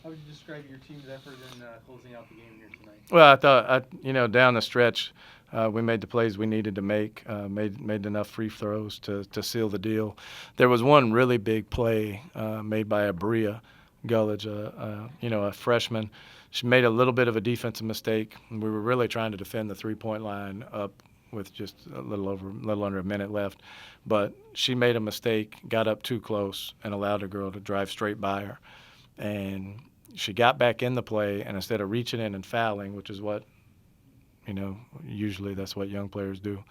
How would you describe your team's effort in closing out the game here tonight? Well, I thought, down the stretch, we made the plays we needed to make, made enough free throws to seal the deal. There was one really big play made by Abria Gullidge, a freshman. She made a little bit of a defensive mistake. We were really trying to defend the three-point line up with just a little under a minute left, but she made a mistake, got up too close, and allowed a girl to drive straight by her. And she got back in the play, and instead of reaching in and fouling, which is what, usually that's what young players do,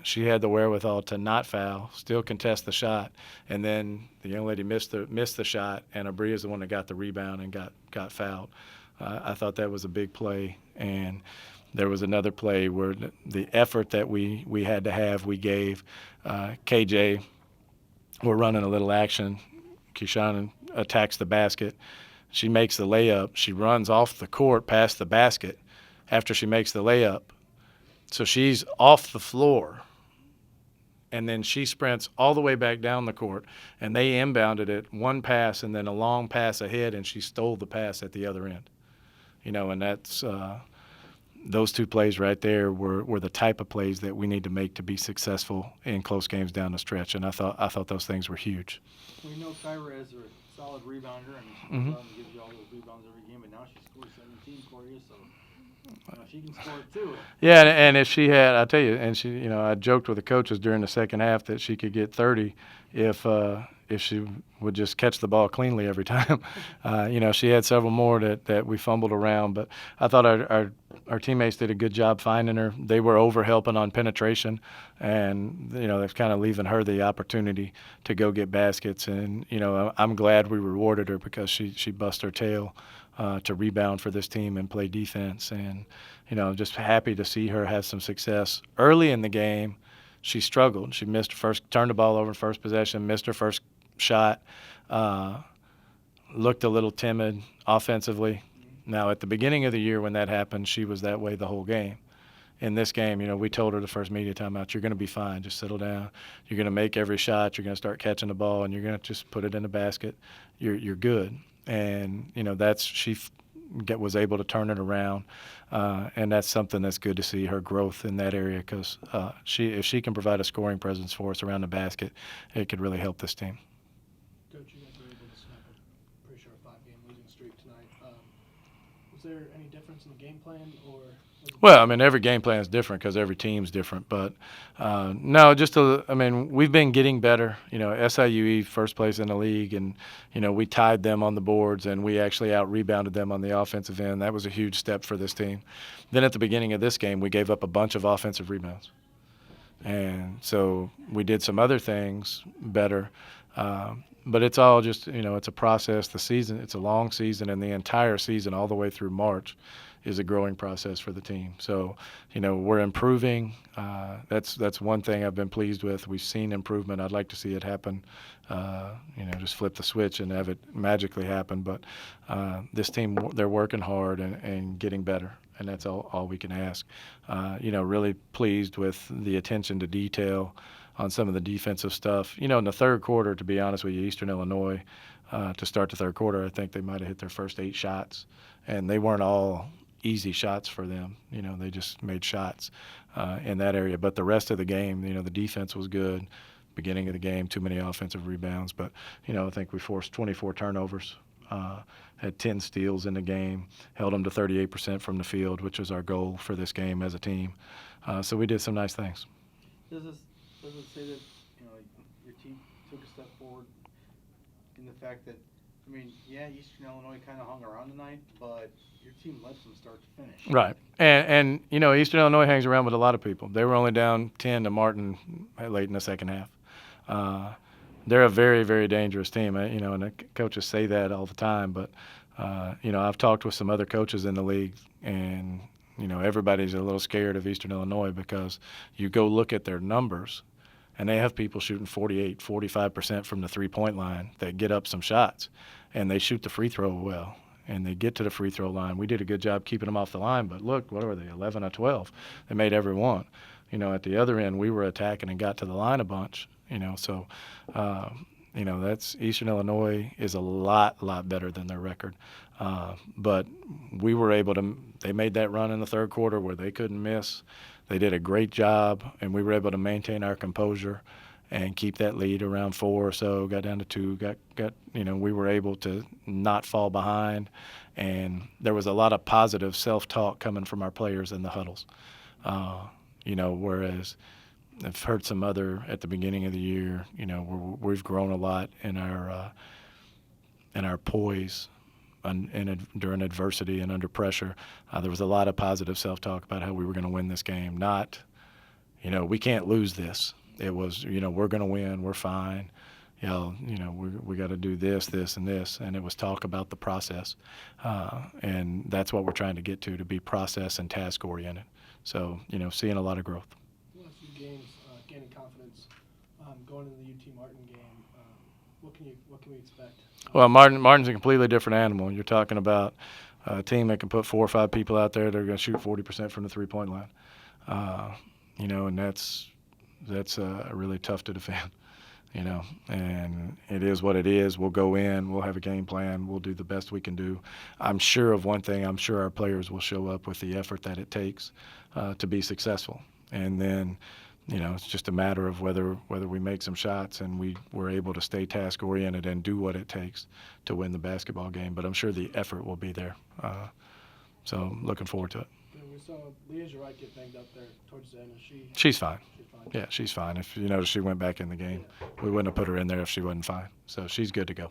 she had the wherewithal to not foul, still contest the shot, and then the young lady missed the shot, and Abria is the one that got the rebound and got fouled. I thought that was a big play, and there was another play where the effort that we had to have, we gave. KJ, we're running a little action. Keyshawn attacks the basket. She makes the layup. She runs off the court past the basket after she makes the layup. So she's off the floor. And then she sprints all the way back down the court. And they inbounded it, one pass and then a long pass ahead, and she stole the pass at the other end. And that's those two plays right there were the type of plays that we need to make to be successful in close games down the stretch. And I thought those things were huge. We know Kyra is a solid rebounder. I mean, she Mhm. goes out and gives you all those rebounds every game, but now she scores 17 for you, so she can score it too. Yeah, and if she had, I tell you, and she, I joked with the coaches during the second half that she could get 30 if she would just catch the ball cleanly every time. She had several more that we fumbled around, but I thought our teammates did a good job finding her. They were over helping on penetration, and they're kind of leaving her the opportunity to go get baskets. And I'm glad we rewarded her because she bust her tail to rebound for this team and play defense. And just happy to see her have some success early in the game. She struggled. She turned the ball over in first possession, missed her first shot, looked a little timid offensively. Now, at the beginning of the year when that happened, she was that way the whole game. In this game, we told her the first media timeout, you're going to be fine. Just settle down. You're going to make every shot. You're going to start catching the ball, and you're going to just put it in the basket. You're good. And, she was able to turn it around. And that's something that's good to see, her growth in that area, because if she can provide a scoring presence for us around the basket, it could really help this team. Coach, you guys were able to snap a pretty sure 5-game losing streak tonight. Was there any difference in the game plan, or? Well, I mean, every game plan is different because every team's different. But no, we've been getting better. SIUE first place in the league, and we tied them on the boards, and we actually out-rebounded them on the offensive end. That was a huge step for this team. Then at the beginning of this game, we gave up a bunch of offensive rebounds, and so we did some other things better. But it's all just, it's a process. The season, it's a long season, and the entire season all the way through March is a growing process for the team. So, we're improving. That's one thing I've been pleased with. We've seen improvement. I'd like to see it happen, just flip the switch and have it magically happen. But this team, they're working hard and getting better, and that's all we can ask. Really pleased with the attention to detail on some of the defensive stuff. In the third quarter, to be honest with you, Eastern Illinois, to start the third quarter, I think they might have hit their first 8 shots, and they weren't all easy shots for them. They just made shots in that area. But the rest of the game, the defense was good. Beginning of the game, too many offensive rebounds. But, I think we forced 24 turnovers, had 10 steals in the game, held them to 38% from the field, which was our goal for this game as a team. So we did some nice things. Does it say that your team took a step forward in the fact that, Eastern Illinois kind of hung around tonight, but your team led from start to finish. Right. And Eastern Illinois hangs around with a lot of people. They were only down 10 to Martin late in the second half. They're a very, very dangerous team, and the coaches say that all the time. But, I've talked with some other coaches in the league, and, everybody's a little scared of Eastern Illinois because you go look at their numbers, and they have people shooting 48, 45% from the three-point line that get up some shots, and they shoot the free throw well, and they get to the free throw line. We did a good job keeping them off the line, but look, what were they, 11 or 12? They made every one. At the other end, we were attacking and got to the line a bunch, so you know, that's Eastern Illinois is a lot better than their record. But we were able to. They made that run in the third quarter where they couldn't miss. They did a great job, and we were able to maintain our composure and keep that lead around 4 or so. Got down to 2. Got you know, we were able to not fall behind, and there was a lot of positive self-talk coming from our players in the huddles. You know, whereas I've heard some other at the beginning of the year, you know, we've grown a lot in our poise during adversity and under pressure. There was a lot of positive self-talk about how we were going to win this game. Not, you know, we can't lose this. It was, you know, we're going to win. We're fine. You know, we got to do this, and this. And it was talk about the process. And that's what we're trying to get to be process and task-oriented. So, you know, seeing a lot of growth. Last few games, gaining confidence, going into the UT Martin game. What can we expect? Well, Martin's a completely different animal. You're talking about a team that can put 4 or 5 people out there that are going to shoot 40% from the three-point line. You know, and that's really tough to defend. You know, and it is what it is. We'll go in. We'll have a game plan. We'll do the best we can do. I'm sure of one thing. I'm sure our players will show up with the effort that it takes to be successful. And then, you know, it's just a matter of whether we make some shots and we're able to stay task-oriented and do what it takes to win the basketball game. But I'm sure the effort will be there. So looking forward to it. We saw Leah Wright get banged up there towards the end. She's fine. She's fine. Yeah, she's fine. If you notice, she went back in the game. We wouldn't have put her in there if she wasn't fine. So she's good to go.